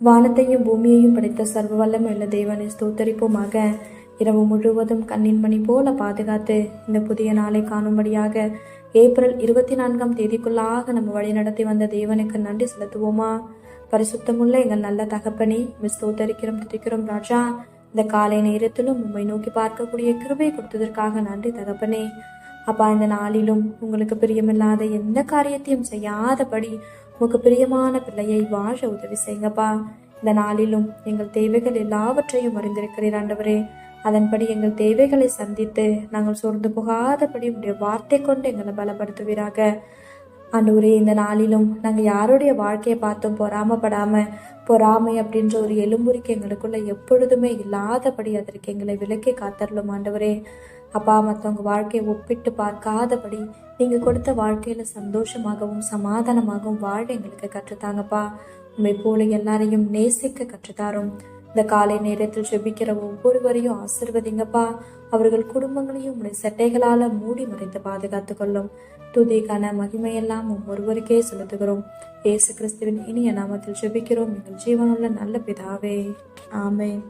வானத்தையும் பூமியையும் படைத்த சர்வ வல்லமையுள்ள தேவனை ஸ்தோத்தரிப்போமாக. இரவு முழுவதும் கண்ணின் மணி போல பாதுகாத்து இந்த புதிய நாளை காணும்படியாக ஏப்ரல் 24ஆம் தேதிக்குள்ளாக நம்ம வழி நடத்தி வந்த தேவனுக்கு நன்றி செலுத்துவோமா? பரிசுத்தமுள்ள எங்கள் நல்ல தகப்பனே, ஸ்தோத்தரிக்கிறோம், துதிக்கிறோம் ராஜா. இந்த காலை நேரத்திலும் உம்மை நோக்கி பார்க்கக்கூடிய கிருபை கொடுத்ததற்காக நன்றி தகப்பனே. அப்பா, இந்த நாளிலும் உங்களுக்கு பிரியமில்லாத எந்த காரியத்தையும் செய்யாதபடி உமக்கு பிரியமான பிள்ளையை வாழ உதவி செய்யுங்கப்பா. இந்த நாளிலும் எங்கள் தேவைகள் எல்லாவற்றையும் அறிந்திருக்கிறீர் ஆண்டவரே. அதன்படி எங்கள் தேவைகளை சந்தித்து நாங்கள் சோர்ந்து போகாதபடி உடைய வார்த்தை கொண்டு எங்களை பலப்படுத்துவீராக ஆண்டவரே. இந்த நாளிலும் நாங்கள் யாருடைய வாழ்க்கையை பார்த்தும் பொறாமை அப்படின்ற ஒரு எலும்புரிக்கு எங்களுக்குள்ள எப்பொழுதுமே இல்லாதபடி அதற்கு எங்களை விலக்கி காத்தரலும் ஆண்டவரே. அப்பா, மற்றவங்க வாழ்க்கையை ஒப்பிட்டு பார்க்காதபடி நீங்கள் கொடுத்த வாழ்க்கையில சந்தோஷமாகவும் சமாதானமாகவும் வாழ எங்களுக்கு கற்றுத்தாங்கப்பா. உண்மை போல எல்லாரையும் நேசிக்க கற்றுத்தாரும். இந்த காலை நேரத்தில் ஜெபிக்கிற ஒவ்வொருவரையும் ஆசிர்வதிங்கப்பா. அவர்கள் குடும்பங்களையும் உடைய சட்டைகளால மூடி மறைத்து பாதுகாத்து கொள்ளும். துதிக்கான மகிமையெல்லாம் ஒவ்வொருவருக்கே செலுத்துகிறோம். இயேசு கிறிஸ்துவின் இனிய நாமத்தில் ஜெபிக்கிறோம் எங்கள் ஜீவனுள்ள நல்ல பிதாவே, ஆமென்.